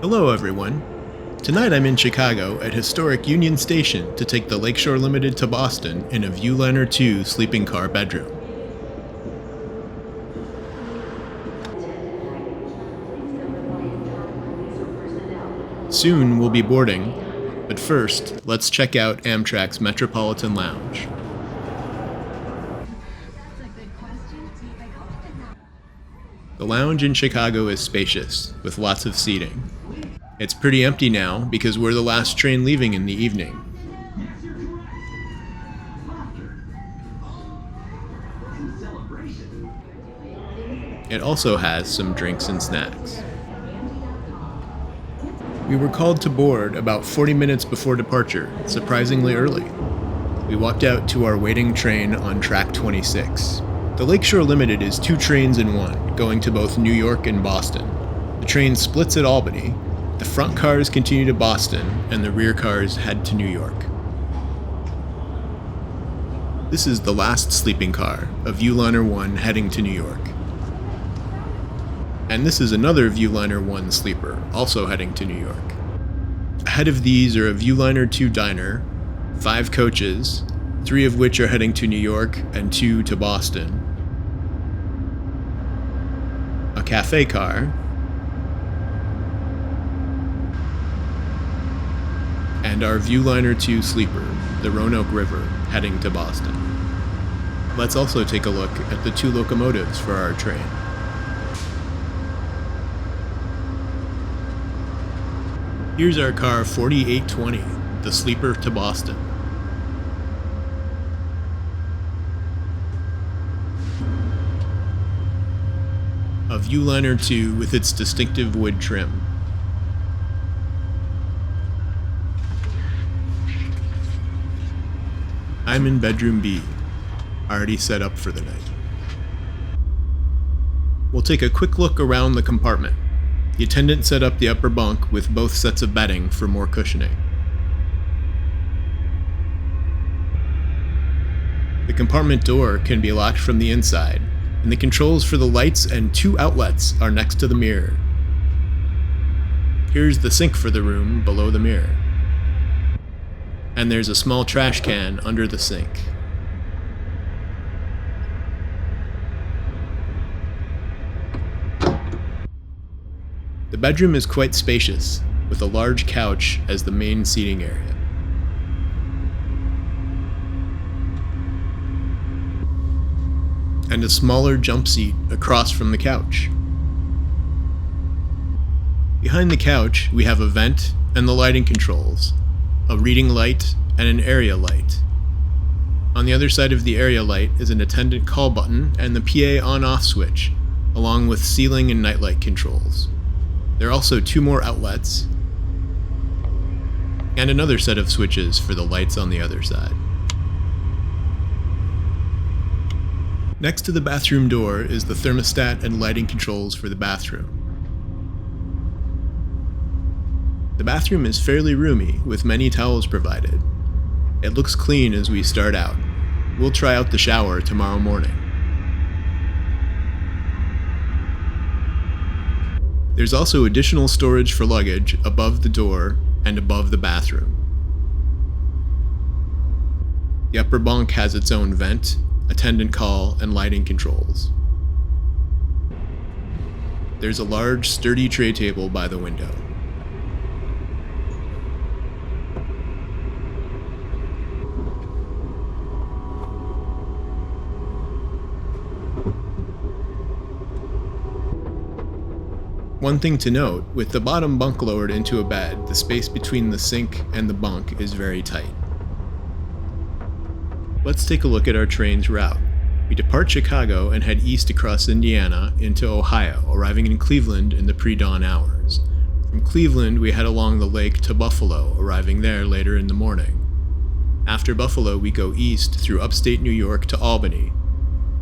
Hello, everyone. Tonight I'm in Chicago at historic Union Station to take the Lakeshore Limited to Boston in a Viewliner 2 sleeping car bedroom. Soon we'll be boarding, but first, let's check out Amtrak's Metropolitan Lounge. The lounge in Chicago is spacious, with lots of seating. It's pretty empty now because we're the last train leaving in the evening. It also has some drinks and snacks. We were called to board about 40 minutes before departure, surprisingly early. We walked out to our waiting train on track 26. The Lakeshore Limited is 2 trains in one, going to both New York and Boston. The train splits at Albany. The front cars continue to Boston, and the rear cars head to New York. This is the last sleeping car, a Viewliner 1 heading to New York. And this is another Viewliner 1 sleeper, also heading to New York. Ahead of these are a Viewliner 2 diner, 5 coaches, 3 of which are heading to New York and 2 to Boston, a cafe car, and our Viewliner 2 sleeper, the Roanoke River, heading to Boston. Let's also take a look at the 2 locomotives for our train. Here's our car 4820, the sleeper to Boston. A Viewliner 2 with its distinctive wood trim. I'm in bedroom B, already set up for the night. We'll take a quick look around the compartment. The attendant set up the upper bunk with both sets of bedding for more cushioning. The compartment door can be locked from the inside, and the controls for the lights and 2 outlets are next to the mirror. Here's the sink for the room below the mirror. And there's a small trash can under the sink. The bedroom is quite spacious, with a large couch as the main seating area. And a smaller jump seat across from the couch. Behind the couch, we have a vent and the lighting controls, a reading light and an area light. On the other side of the area light is an attendant call button and the PA on-off switch, along with ceiling and nightlight controls. There are also 2 more outlets, and another set of switches for the lights on the other side. Next to the bathroom door is the thermostat and lighting controls for the bathroom. The bathroom is fairly roomy, with many towels provided. It looks clean as we start out. We'll try out the shower tomorrow morning. There's also additional storage for luggage above the door and above the bathroom. The upper bunk has its own vent, attendant call, and lighting controls. There's a large, sturdy tray table by the window. One thing to note, with the bottom bunk lowered into a bed, the space between the sink and the bunk is very tight. Let's take a look at our train's route. We depart Chicago and head east across Indiana into Ohio, arriving in Cleveland in the pre-dawn hours. From Cleveland, we head along the lake to Buffalo, arriving there later in the morning. After Buffalo, we go east through upstate New York to Albany.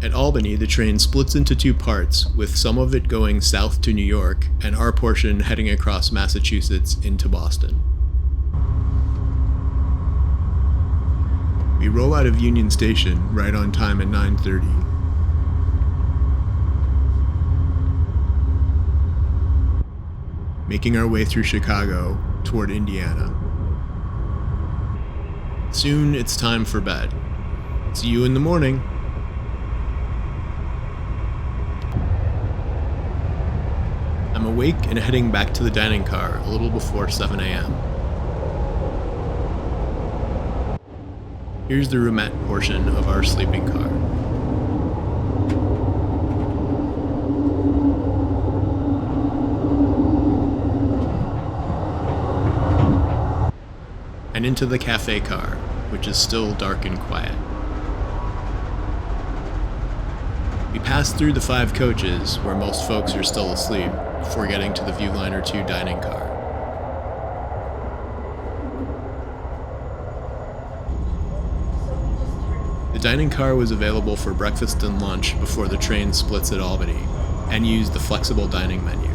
At Albany, the train splits into 2 parts, with some of it going south to New York, and our portion heading across Massachusetts into Boston. We roll out of Union Station right on time at 9:30. making our way through Chicago toward Indiana. Soon it's time for bed. See you in the morning. I'm awake and heading back to the dining car a little before 7 a.m. Here's the roomette portion of our sleeping car. And into the cafe car, which is still dark and quiet. We pass through the 5 coaches, where most folks are still asleep, before getting to the Viewliner 2 dining car. The dining car was available for breakfast and lunch before the train splits at Albany, and used the flexible dining menu.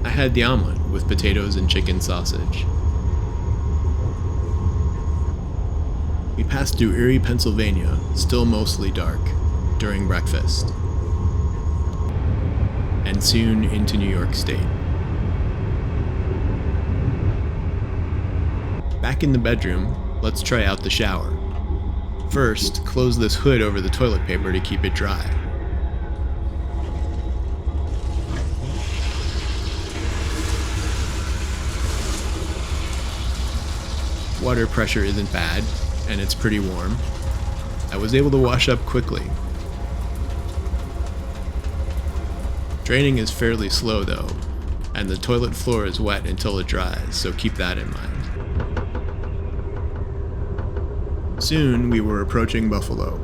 I had the omelet with potatoes and chicken sausage. We passed through Erie, Pennsylvania, still mostly dark, during breakfast, and soon into New York State. Back in the bedroom, let's try out the shower. First, close this hood over the toilet paper to keep it dry. Water pressure isn't bad, and it's pretty warm. I was able to wash up quickly. Draining is fairly slow though, and the toilet floor is wet until it dries, so keep that in mind. Soon we were approaching Buffalo.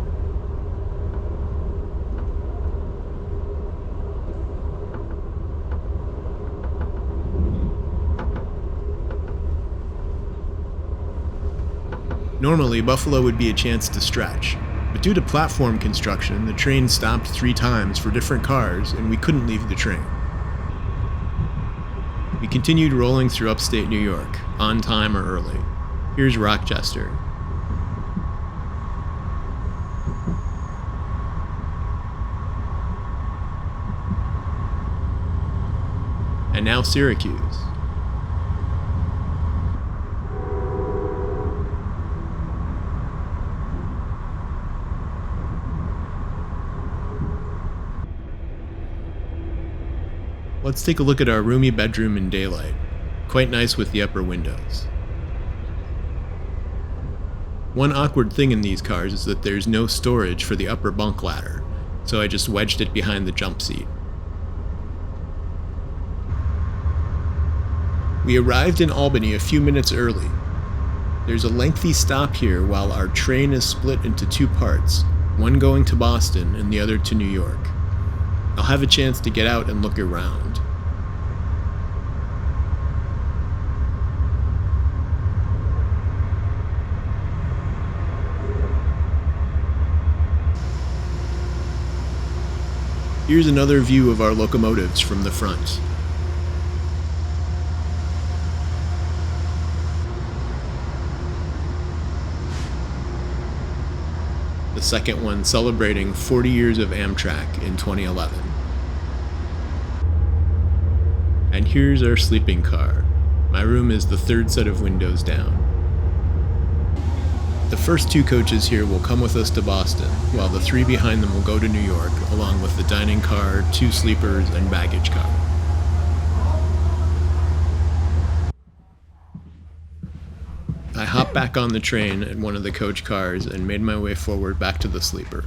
Normally, Buffalo would be a chance to stretch, but due to platform construction, the train stopped 3 times for different cars and we couldn't leave the train. We continued rolling through upstate New York, on time or early. Here's Rochester. And now Syracuse. Let's take a look at our roomy bedroom in daylight. Quite nice with the upper windows. One awkward thing in these cars is that there's no storage for the upper bunk ladder, so I just wedged it behind the jump seat. We arrived in Albany a few minutes early. There's a lengthy stop here while our train is split into 2 parts, one going to Boston and the other to New York. I'll have a chance to get out and look around. Here's another view of our locomotives from the front. The second one celebrating 40 years of Amtrak in 2011. And here's our sleeping car. My room is the 3rd set of windows down. The first 2 coaches here will come with us to Boston, while the 3 behind them will go to New York, along with the dining car, 2 sleepers, and baggage car. I hopped back on the train at one of the coach cars and made my way forward back to the sleeper.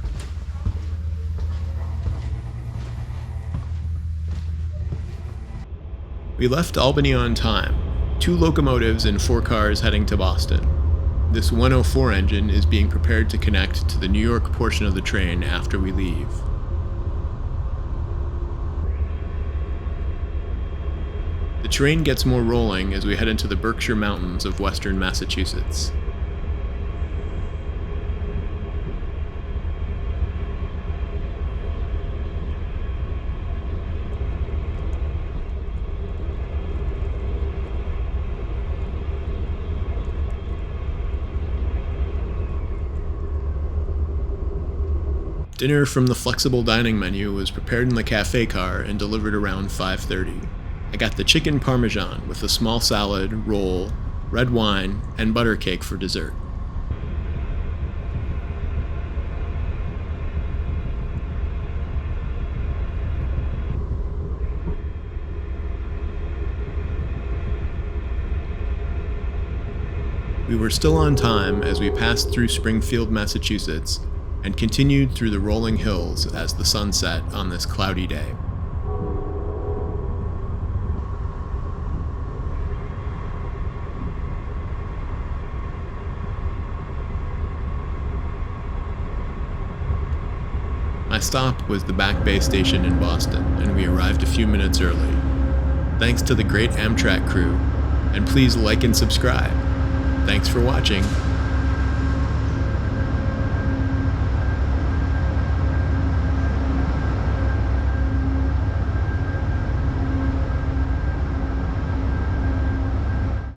We left Albany on time, 2 locomotives and 4 cars heading to Boston. This 104 engine is being prepared to connect to the New York portion of the train after we leave. The train gets more rolling as we head into the Berkshire Mountains of western Massachusetts. Dinner from the flexible dining menu was prepared in the cafe car and delivered around 5:30. I got the chicken parmesan with a small salad, roll, red wine, and butter cake for dessert. We were still on time as we passed through Springfield, Massachusetts, and continued through the rolling hills as the sun set on this cloudy day. My stop was the Back Bay station in Boston, and we arrived a few minutes early. Thanks to the great Amtrak crew, and please like and subscribe. Thanks for watching.